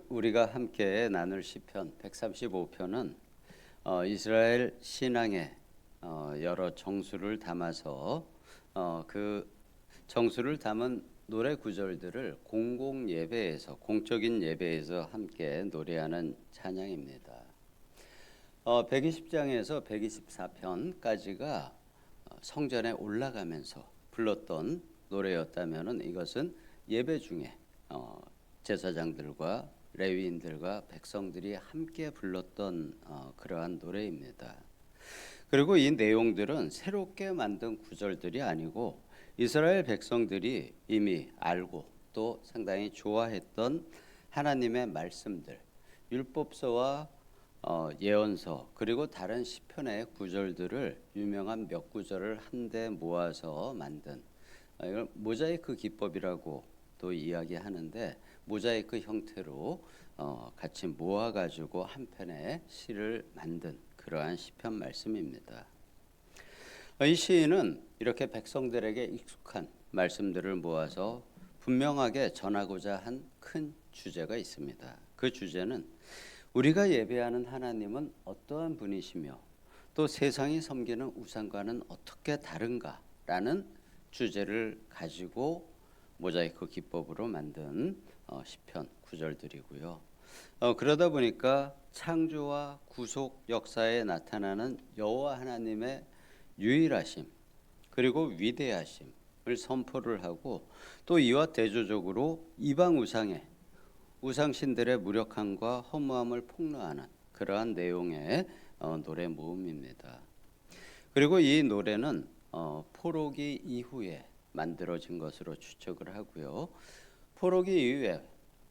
우리가 함께 나눌 시편 135편은 이스라엘 신앙의 여러 정수를 담아서 그 정수를 담은 노래 구절들을 공공 예배에서 공적인 예배에서 함께 노래하는 찬양입니다. 120장에서 124편까지가 성전에 올라가면서 불렀던 노래였다면은 이것은 예배 중에 제사장들과 레위인들과 백성들이 함께 불렀던 그러한 노래입니다. 그리고 이 내용들은 새롭게 만든 구절들이 아니고 이스라엘 백성들이 이미 알고 또 상당히 좋아했던 하나님의 말씀들, 율법서와 예언서 그리고 다른 시편의 구절들을 유명한 몇 구절을 한데 모아서 만든 이걸 모자이크 기법이라고 또 이야기하는데 모자이크 형태로 같이 모아가지고 한 편의 시를 만든 그러한 시편 말씀입니다. 이 시인은 이렇게 백성들에게 익숙한 말씀들을 모아서 분명하게 전하고자 한 큰 주제가 있습니다. 그 주제는 우리가 예배하는 하나님은 어떠한 분이시며 또 세상이 섬기는 우상과는 어떻게 다른가라는 주제를 가지고 모자이크 기법으로 만든 시편 구절들이고요. 그러다 보니까 창조와 구속 역사에 나타나는 여호와 하나님의 유일하심 그리고 위대하심을 선포를 하고 또 이와 대조적으로 이방 우상신들의 무력함과 허무함을 폭로하는 그러한 내용의 노래 모음입니다. 그리고 이 노래는 포로기 이후에 만들어진 것으로 추측을 하고요. 포로기 이후에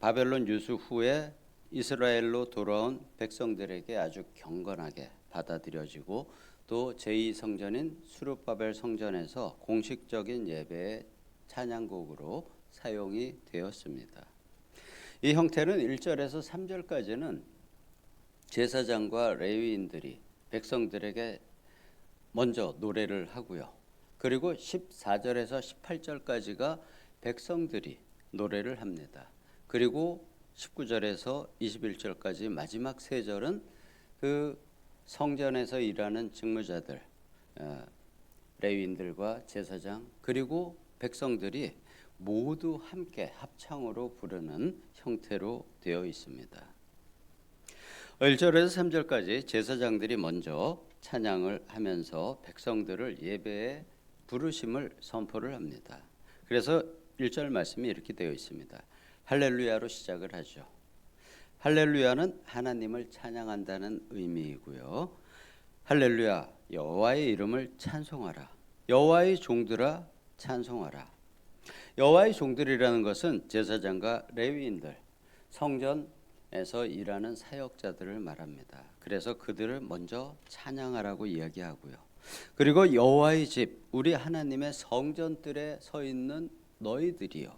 바벨론 유수 후에 이스라엘로 돌아온 백성들에게 아주 경건하게 받아들여지고 또 제2성전인 수룹바벨 성전에서 공식적인 예배의 찬양곡으로 사용이 되었습니다. 이 형태는 1절에서 3절까지는 제사장과 레위인들이 백성들에게 먼저 노래를 하고요. 그리고 14절에서 18절까지가 백성들이 노래를 합니다. 그리고 19절에서 21절까지 마지막 세 절은 그 성전에서 일하는 직무자들, 레위인들과 제사장 그리고 백성들이 모두 함께 합창으로 부르는 형태로 되어 있습니다. 1절에서 3절까지 제사장들이 먼저 찬양을 하면서 백성들을 예배에 부르심을 선포를 합니다. 그래서 1절 말씀이 이렇게 되어 있습니다. 할렐루야로 시작을 하죠. 할렐루야는 하나님을 찬양한다는 의미이고요. 할렐루야 여호와의 이름을 찬송하라. 여호와의 종들아 찬송하라. 여호와의 종들이라는 것은 제사장과 레위인들, 성전에서 일하는 사역자들을 말합니다. 그래서 그들을 먼저 찬양하라고 이야기하고요. 그리고 여호와의 집, 우리 하나님의 성전들에 서 있는 너희들이요.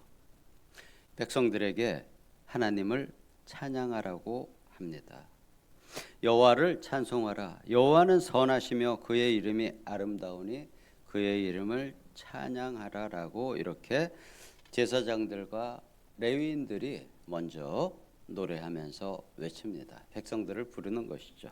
백성들에게 하나님을 찬양하라고 합니다. 여호와를 찬송하라. 여호와는 선하시며 그의 이름이 아름다우니 그의 이름을 찬양하라라고 이렇게 제사장들과 레위인들이 먼저 노래하면서 외칩니다. 백성들을 부르는 것이죠.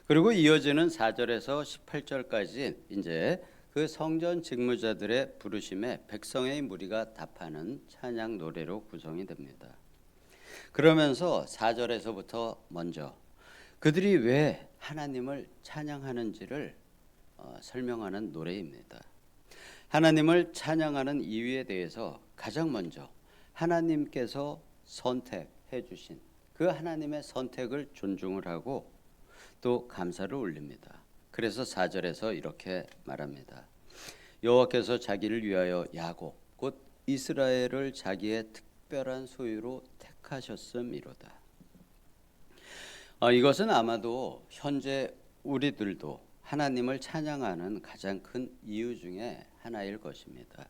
그리고 이어지는 4절에서 18절까지 이제 그 성전 직무자들의 부르심에 백성의 무리가 답하는 찬양 노래로 구성이 됩니다. 그러면서 4절에서부터 먼저 그들이 왜 하나님을 찬양하는지를 설명하는 노래입니다. 하나님을 찬양하는 이유에 대해서 가장 먼저 하나님께서 선택해 주신 그 하나님의 선택을 존중을 하고 또 감사를 올립니다. 그래서 4절에서 이렇게 말합니다. 여호와께서 자기를 위하여 야곱 곧 이스라엘을 자기의 특별한 소유로 택하셨음이로다. 이것은 아마도 현재 우리들도 하나님을 찬양하는 가장 큰 이유 중에 하나일 것입니다.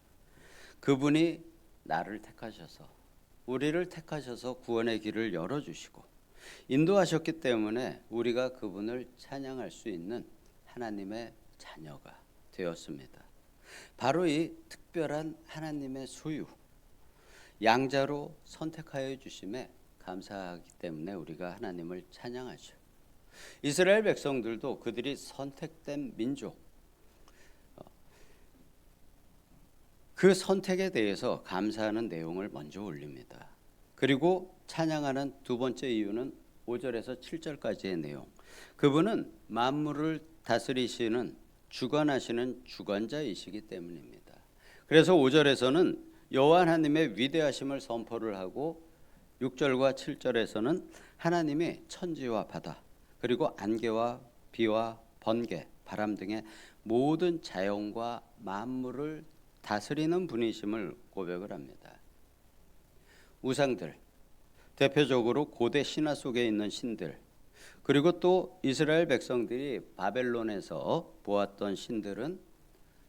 그분이 나를 택하셔서 우리를 택하셔서 구원의 길을 열어주시고 인도하셨기 때문에 우리가 그분을 찬양할 수 있는 하나님의 자녀가 되었습니다. 바로 이 특별한 하나님의 소유, 양자로 선택하여 주심에 감사하기 때문에 우리가 하나님을 찬양하죠. 이스라엘 백성들도 그들이 선택된 민족, 그 선택에 대해서 감사하는 내용을 먼저 올립니다. 그리고 찬양하는 두 번째 이유는 5절에서 7절까지의 내용. 그분은 만물을 다스리시는 주관하시는 주관자이시기 때문입니다. 그래서 5절에서는 여호와 하나님의 위대하심을 선포를 하고 6절과 7절에서는 하나님이 천지와 바다 그리고 안개와 비와 번개, 바람 등의 모든 자연과 만물을 다스리는 분이심을 고백을 합니다. 우상들, 대표적으로 고대 신화 속에 있는 신들, 그리고 또 이스라엘 백성들이 바벨론에서 보았던 신들은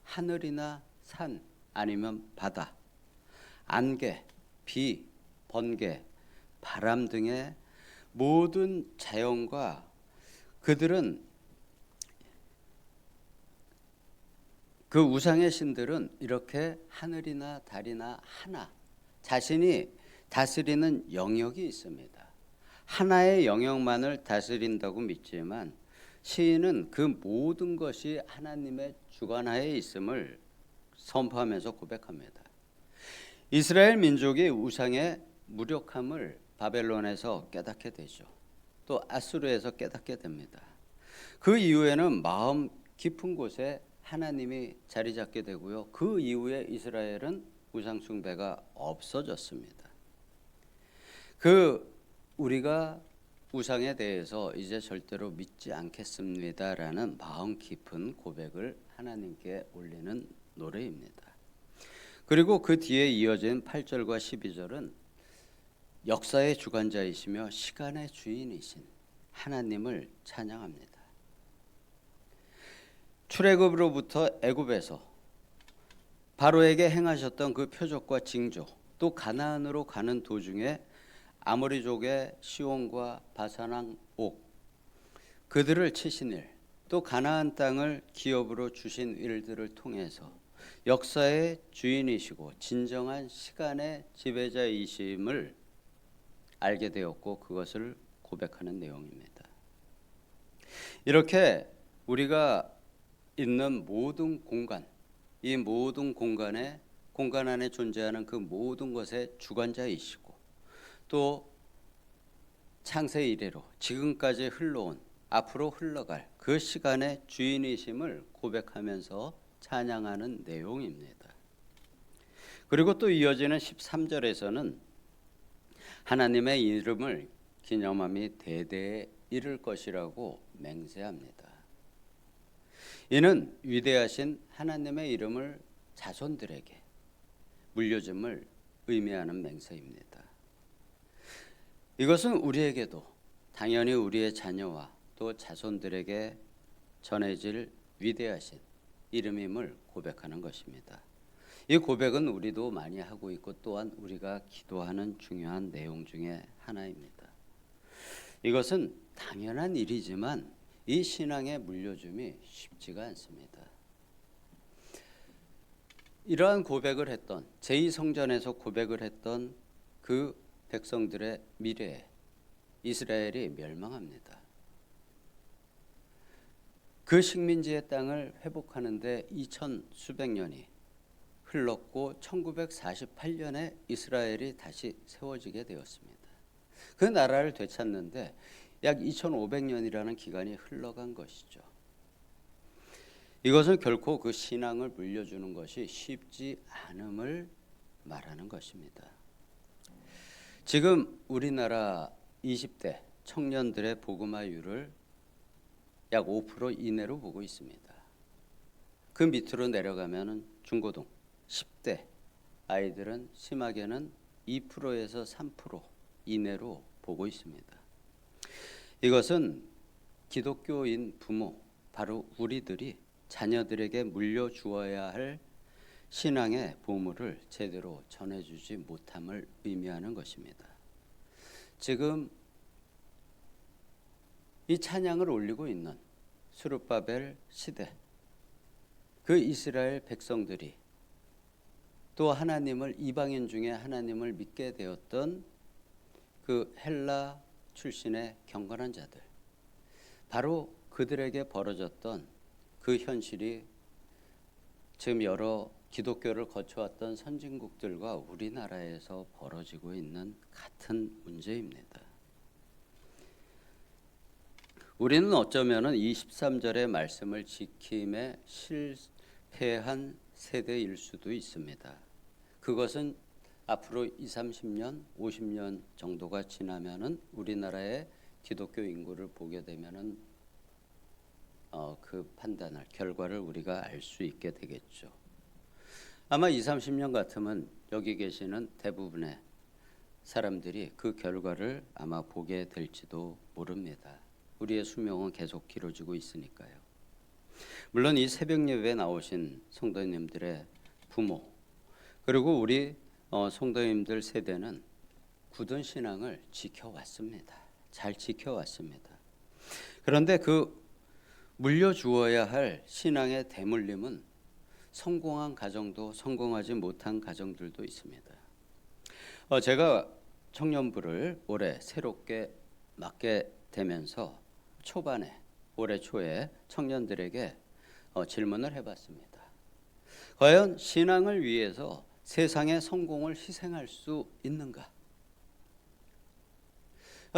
하늘이나 산 아니면 바다, 안개, 비, 번개, 바람 등의 모든 자연과 그들은 그 우상의 신들은 이렇게 하늘이나 달이나 하나 자신이 다스리는 영역이 있습니다. 하나의 영역만을 다스린다고 믿지만 시인은 그 모든 것이 하나님의 주관하에 있음을 선포하면서 고백합니다. 이스라엘 민족이 우상의 무력함을 바벨론에서 깨닫게 되죠. 또 아수르에서 깨닫게 됩니다. 그 이후에는 마음 깊은 곳에 하나님이 자리 잡게 되고요. 그 이후에 이스라엘은 우상 숭배가 없어졌습니다. 우리가 우상에 대해서 이제 절대로 믿지 않겠습니다라는 마음 깊은 고백을 하나님께 올리는 노래입니다. 그리고 그 뒤에 이어진 8절과 12절은 역사의 주관자이시며 시간의 주인이신 하나님을 찬양합니다. 출애굽으로부터 애굽에서 바로에게 행하셨던 그 표적과 징조, 또 가나안으로 가는 도중에 아모리족의 시온과 바산 왕 옥, 그들을 치신 일, 또 가나안 땅을 기업으로 주신 일들을 통해서 역사의 주인이시고 진정한 시간의 지배자이심을 알게 되었고 그것을 고백하는 내용입니다. 이렇게 우리가 있는 모든 공간, 이 모든 공간 안에 존재하는 그 모든 것의 주관자이시고 또 창세 이래로 지금까지 흘러온 앞으로 흘러갈 그 시간의 주인이심을 고백하면서 찬양하는 내용입니다. 그리고 또 이어지는 13절에서는 하나님의 이름을 기념함이 대대에 이를 것이라고 맹세합니다. 이는 위대하신 하나님의 이름을 자손들에게 물려줌을 의미하는 맹세입니다. 이것은 우리에게도 당연히 우리의 자녀와 또 자손들에게 전해질 위대하신 이름임을 고백하는 것입니다. 이 고백은 우리도 많이 하고 있고 또한 우리가 기도하는 중요한 내용 중에 하나입니다. 이것은 당연한 일이지만 이 신앙의 물려줌이 쉽지가 않습니다. 이러한 고백을 했던 제2성전에서 고백을 했던 그 백성들의 미래에 이스라엘이 멸망합니다. 그 식민지의 땅을 회복하는데 2000 수백 년이 흘렀고 1948년에 이스라엘이 다시 세워지게 되었습니다. 그 나라를 되찾는데 약 2500년이라는 기간이 흘러간 것이죠. 이것은 결코 그 신앙을 물려주는 것이 쉽지 않음을 말하는 것입니다. 지금 우리나라 20대 청년들의 복음화율을 약 5% 이내로 보고 있습니다. 그 밑으로 내려가면 중고등 10대 아이들은 심하게는 2%에서 3% 이내로 보고 있습니다. 이것은 기독교인 부모, 바로 우리들이 자녀들에게 물려주어야 할 신앙의 보물을 제대로 전해주지 못함을 의미하는 것입니다. 지금 이 찬양을 올리고 있는 스룹바벨 시대, 그 이스라엘 백성들이 또 하나님을 이방인 중에 하나님을 믿게 되었던 그 헬라 출신의 경건한 자들, 바로 그들에게 벌어졌던 그 현실이 지금 여러 기독교를 거쳐왔던 선진국들과 우리나라에서 벌어지고 있는 같은 문제입니다. 우리는 어쩌면 이 13절의 말씀을 지킴에 실패한 세대일 수도 있습니다. 그것은 앞으로 20, 30년, 50년 정도가 지나면은 우리나라의 기독교 인구를 보게 되면은 그 판단할 결과를 우리가 알 수 있게 되겠죠. 아마 20, 30년 같으면 여기 계시는 대부분의 사람들이 그 결과를 아마 보게 될지도 모릅니다. 우리의 수명은 계속 길어지고 있으니까요. 물론 이 새벽 예배에 나오신 성도님들의 부모, 그리고 우리 성도님들 세대는 굳은 신앙을 지켜왔습니다. 잘 지켜왔습니다. 그런데 그 물려주어야 할 신앙의 대물림은 성공한 가정도 성공하지 못한 가정들도 있습니다. 제가 청년부를 올해 새롭게 맡게 되면서 초반에 올해 초에 청년들에게 질문을 해봤습니다. 과연 신앙을 위해서 세상의 성공을 희생할 수 있는가?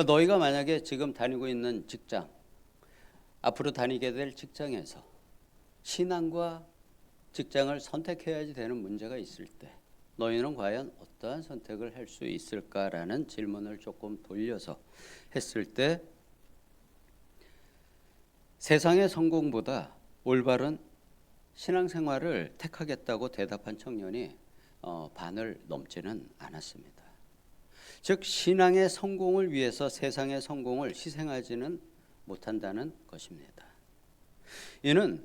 너희가 만약에 지금 다니고 있는 직장, 앞으로 다니게 될 직장에서 신앙과 직장을 선택해야지 되는 문제가 있을 때 너희는 과연 어떠한 선택을 할 수 있을까라는 질문을 조금 돌려서 했을 때 세상의 성공보다 올바른 신앙생활을 택하겠다고 대답한 청년이 반을 넘지는 않았습니다. 즉 신앙의 성공을 위해서 세상의 성공을 희생하지는 못한다는 것입니다. 이는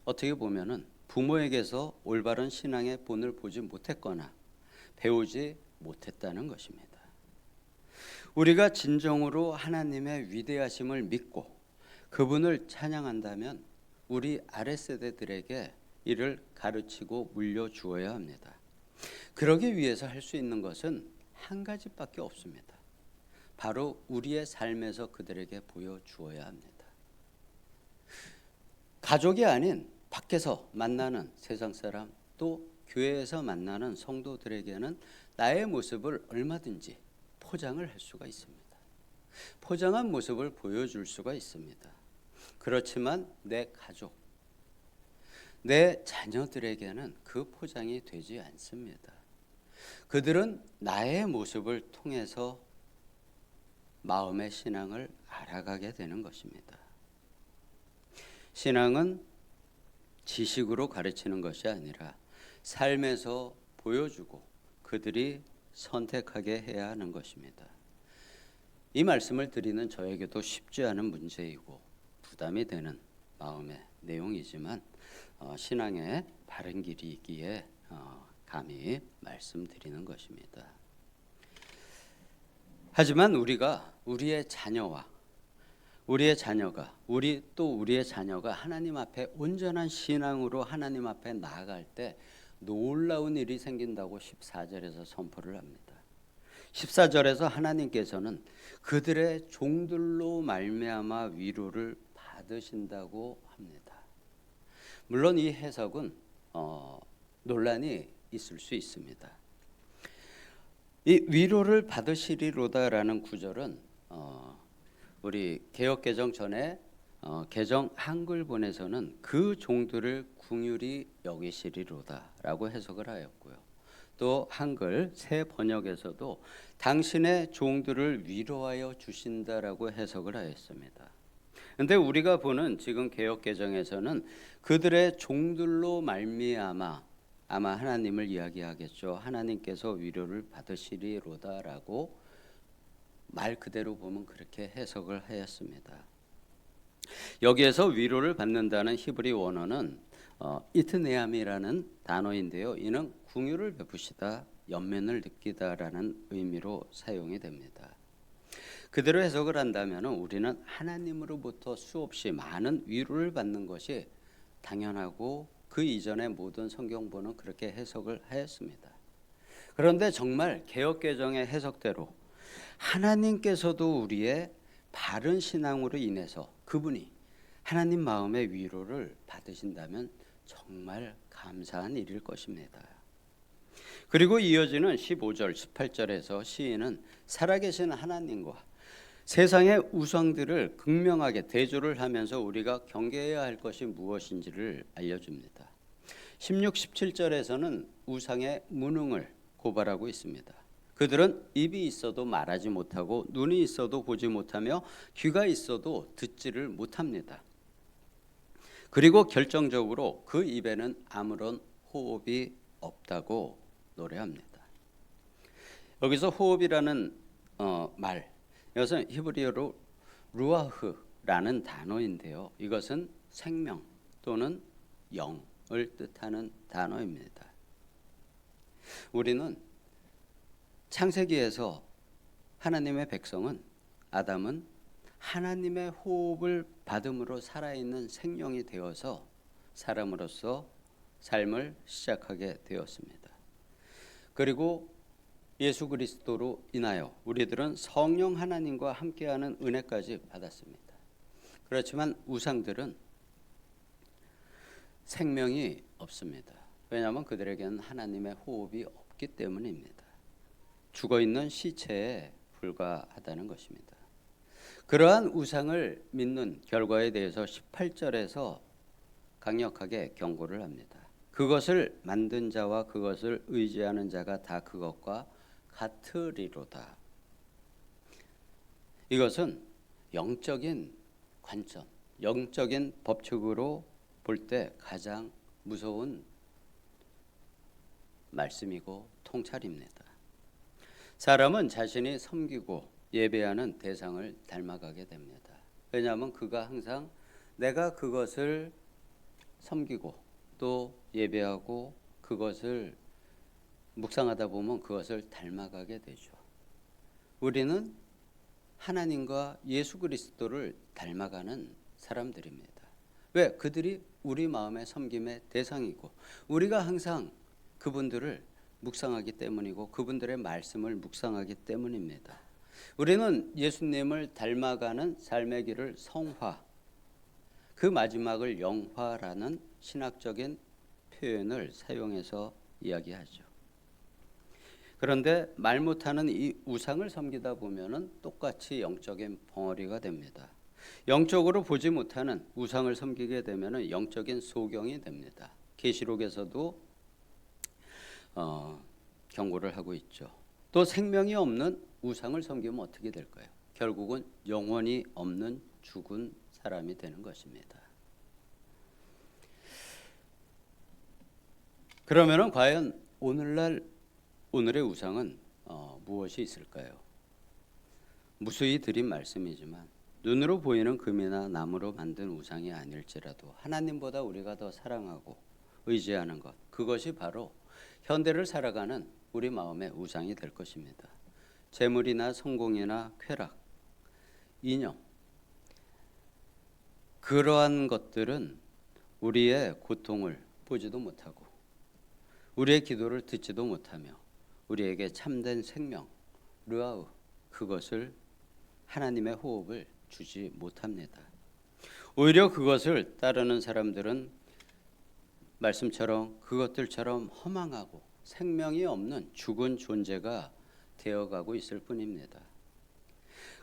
어떻게 보면은 부모에게서 올바른 신앙의 본을 보지 못했거나 배우지 못했다는 것입니다. 우리가 진정으로 하나님의 위대하심을 믿고 그분을 찬양한다면 우리 아랫세대들에게 이를 가르치고 물려주어야 합니다. 그러기 위해서 할 수 있는 것은 한 가지밖에 없습니다. 바로 우리의 삶에서 그들에게 보여주어야 합니다. 가족이 아닌 밖에서 만나는 세상 사람, 또 교회에서 만나는 성도들에게는 나의 모습을 얼마든지 포장을 할 수가 있습니다. 포장한 모습을 보여줄 수가 있습니다. 그렇지만 내 가족, 내 자녀들에게는 그 포장이 되지 않습니다. 그들은 나의 모습을 통해서 마음의 신앙을 알아가게 되는 것입니다. 신앙은 지식으로 가르치는 것이 아니라 삶에서 보여주고 그들이 선택하게 해야 하는 것입니다. 이 말씀을 드리는 저에게도 쉽지 않은 문제이고 부담이 되는 마음의 내용이지만 신앙의 바른 길이기에 감히 말씀드리는 것입니다. 하지만 우리가 우리의 자녀가 우리의 자녀가 하나님 앞에 온전한 신앙으로 하나님 앞에 나아갈 때 놀라운 일이 생긴다고 14절에서 선포를 합니다. 14절에서 하나님께서는 그들의 종들로 말미암아 위로를 받으신다고 합니다. 물론 이 해석은 논란이 있을 수 있습니다. 이 위로를 받으시리로다라는 구절은 우리 개역개정 전에 개정 한글본에서는 그 종들을 긍휼히 여기시리로다라고 해석을 하였고요. 또 한글 새 번역에서도 당신의 종들을 위로하여 주신다라고 해석을 하였습니다. 그런데 우리가 보는 지금 개역개정에서는 그들의 종들로 말미암아 아마 하나님을 이야기하겠죠. 하나님께서 위로를 받으시리로다라고 말 그대로 보면 그렇게 해석을 하였습니다. 여기에서 위로를 받는다는 히브리 원어는 이트네암이라는 단어인데요. 이는 긍휼을 베푸시다, 연민을 느끼다라는 의미로 사용이 됩니다. 그대로 해석을 한다면 우리는 하나님으로부터 수없이 많은 위로를 받는 것이 당연하고 그 이전의 모든 성경본은 그렇게 해석을 하였습니다. 그런데 정말 개역개정의 해석대로 하나님께서도 우리의 바른 신앙으로 인해서 그분이 하나님 마음의 위로를 받으신다면 정말 감사한 일일 것입니다. 그리고 이어지는 15절, 18절에서 시인은 살아계신 하나님과 세상의 우상들을 극명하게 대조를 하면서 우리가 경계해야 할 것이 무엇인지를 알려줍니다. 16, 17절에서는 우상의 무능을 고발하고 있습니다. 그들은 입이 있어도 말하지 못하고 눈이 있어도 보지 못하며 귀가 있어도 듣지를 못합니다. 그리고 결정적으로 그 입에는 아무런 호흡이 없다고 노래합니다. 여기서 호흡이라는 말, 이것은 히브리어로 루아흐라는 단어인데요. 이것은 생명 또는 영을 뜻하는 단어입니다. 우리는 창세기에서 하나님의 백성은 아담은 하나님의 호흡을 받음으로 살아있는 생명이 되어서 사람으로서 삶을 시작하게 되었습니다. 그리고 예수 그리스도로 인하여 우리들은 성령 하나님과 함께하는 은혜까지 받았습니다. 그렇지만 우상들은 생명이 없습니다. 왜냐하면 그들에게는 하나님의 호흡이 없기 때문입니다. 죽어있는 시체에 불과하다는 것입니다. 그러한 우상을 믿는 결과에 대해서 18절에서 강력하게 경고를 합니다. 그것을 만든 자와 그것을 의지하는 자가 다 그것과 같으리로다. 이것은 영적인 관점, 영적인 법칙으로 볼 때 가장 무서운 말씀이고 통찰입니다. 사람은 자신이 섬기고 예배하는 대상을 닮아가게 됩니다. 왜냐하면 그가 항상 내가 그것을 섬기고 또 예배하고 그것을 묵상하다 보면 그것을 닮아가게 되죠. 우리는 하나님과 예수 그리스도를 닮아가는 사람들입니다. 왜? 그들이 우리 마음의 섬김의 대상이고 우리가 항상 그분들을 묵상하기 때문이고 그분들의 말씀을 묵상하기 때문입니다. 우리는 예수님을 닮아가는 삶의 길을 성화, 그 마지막을 영화라는 신학적인 표현을 사용해서 이야기하죠. 그런데 말 못하는 이 우상을 섬기다 보면은 똑같이 영적인 벙어리가 됩니다. 영적으로 보지 못하는 우상을 섬기게 되면은 영적인 소경이 됩니다. 계시록에서도 경고를 하고 있죠. 또 생명이 없는 우상을 섬기면 어떻게 될까요? 결국은 영원히 없는 죽은 사람이 되는 것입니다. 그러면은 과연 오늘의 우상은 무엇이 있을까요? 무수히 드린 말씀이지만 눈으로 보이는 금이나 나무로 만든 우상이 아닐지라도 하나님보다 우리가 더 사랑하고 의지하는 것, 그것이 바로 현대를 살아가는 우리 마음의 우상이 될 것입니다. 재물이나 성공이나 쾌락, 이념, 그러한 것들은 우리의 고통을 보지도 못하고 우리의 기도를 듣지도 못하며 우리에게 참된 생명, 르아우, 그것을 하나님의 호흡을 주지 못합니다. 오히려 그것을 따르는 사람들은 말씀처럼 그것들처럼 허망하고 생명이 없는 죽은 존재가 되어가고 있을 뿐입니다.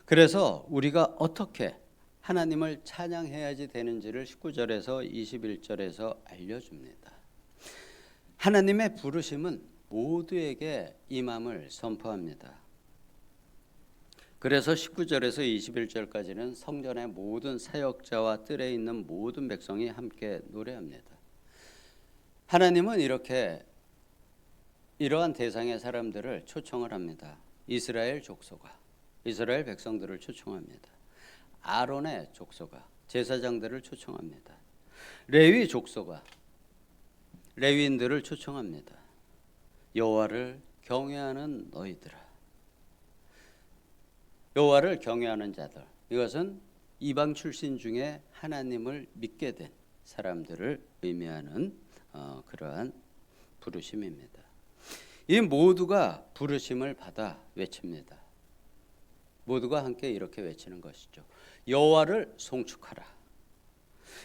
그래서 우리가 어떻게 하나님을 찬양해야지 되는지를 19절에서 21절에서 알려줍니다. 하나님의 부르심은 모두에게 임함을 선포합니다. 그래서 19절에서 21절까지는 성전의 모든 사역자와 뜰에 있는 모든 백성이 함께 노래합니다. 하나님은 이러한 대상의 사람들을 초청을 합니다. 이스라엘 족속아, 이스라엘 백성들을 초청합니다. 아론의 족속아, 제사장들을 초청합니다. 레위 족속아, 레위인들을 초청합니다. 여호와를 경외하는 너희들아, 여호와를 경외하는 자들, 이것은 이방 출신 중에 하나님을 믿게 된 사람들을 의미하는 그러한 부르심입니다. 이 모두가 부르심을 받아 외칩니다. 모두가 함께 이렇게 외치는 것이죠. 여호와를 송축하라.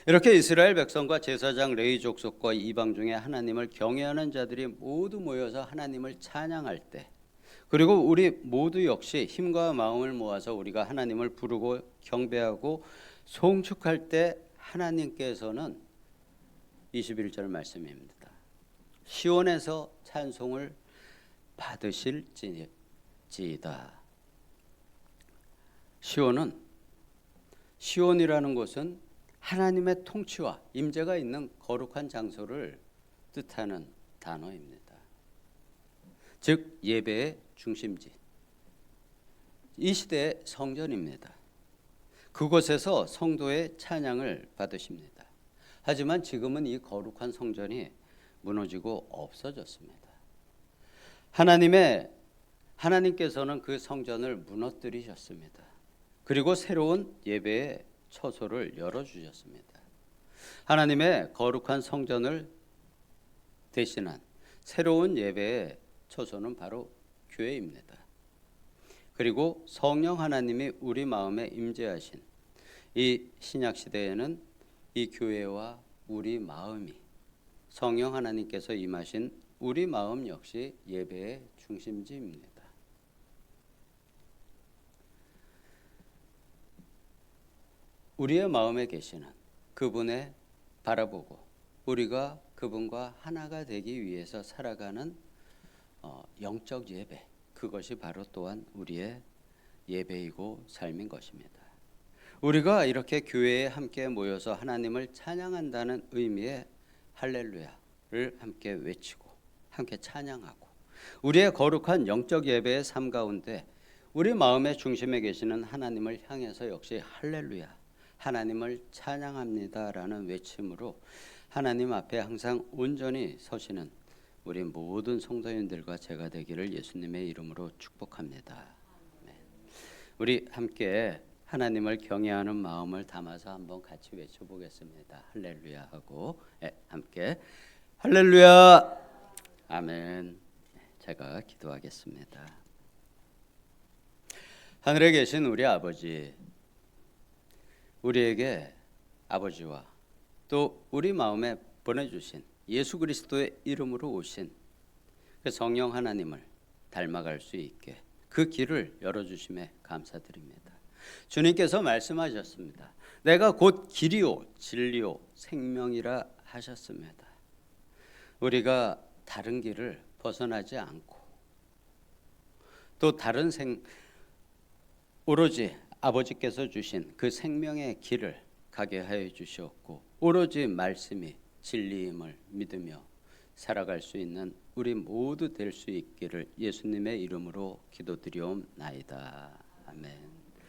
이렇게 이스라엘 백성과 제사장 레위 족속과 이방 중에 하나님을 경외하는 자들이 모두 모여서 하나님을 찬양할 때, 그리고 우리 모두 역시 힘과 마음을 모아서 우리가 하나님을 부르고 경배하고 송축할 때 하나님께서는 21절 말씀입니다. 시온에서 찬송을 받으실지이다. 시온이라는 곳은 하나님의 통치와 임재가 있는 거룩한 장소를 뜻하는 단어입니다. 즉 예배의 중심지, 이 시대의 성전입니다. 그곳에서 성도의 찬양을 받으십니다. 하지만 지금은 이 거룩한 성전이 무너지고 없어졌습니다. 하나님께서는 그 성전을 무너뜨리셨습니다. 그리고 새로운 예배의 처소를 열어주셨습니다. 하나님의 거룩한 성전을 대신한 새로운 예배의 처소는 바로 교회입니다. 그리고 성령 하나님이 우리 마음에 임재하신 이 신약 시대에는 이 교회와 우리 마음이, 성령 하나님께서 임하신 우리 마음 역시 예배의 중심지입니다. 우리의 마음에 계시는 그분의 바라보고 우리가 그분과 하나가 되기 위해서 살아가는 영적 예배, 그것이 바로 또한 우리의 예배이고 삶인 것입니다. 우리가 이렇게 교회에 함께 모여서 하나님을 찬양한다는 의미의 할렐루야를 함께 외치고 함께 찬양하고 우리의 거룩한 영적 예배의 삶 가운데 우리 마음의 중심에 계시는 하나님을 향해서 역시 할렐루야, 하나님을 찬양합니다라는 외침으로 하나님 앞에 항상 온전히 서시는 우리 모든 성도님들과 제가 되기를 예수님의 이름으로 축복합니다. 네. 우리 함께 하나님을 경외하는 마음을 담아서 한번 같이 외쳐보겠습니다. 할렐루야 하고 함께 할렐루야, 아멘. 제가 기도하겠습니다. 하늘에 계신 우리 아버지, 우리에게 아버지와 또 우리 마음에 보내주신 예수 그리스도의 이름으로 오신 그 성령 하나님을 닮아갈 수 있게 그 길을 열어주심에 감사드립니다. 주님께서 말씀하셨습니다. 내가 곧 길이요 진리요 생명이라 하셨습니다. 우리가 다른 길을 벗어나지 않고 또 다른 오로지 아버지께서 주신 그 생명의 길을 가게 하여 주시었고 오로지 말씀이 진리임을 믿으며 살아갈 수 있는 우리 모두 될 수 있기를 예수님의 이름으로 기도드리옵나이다. 아멘.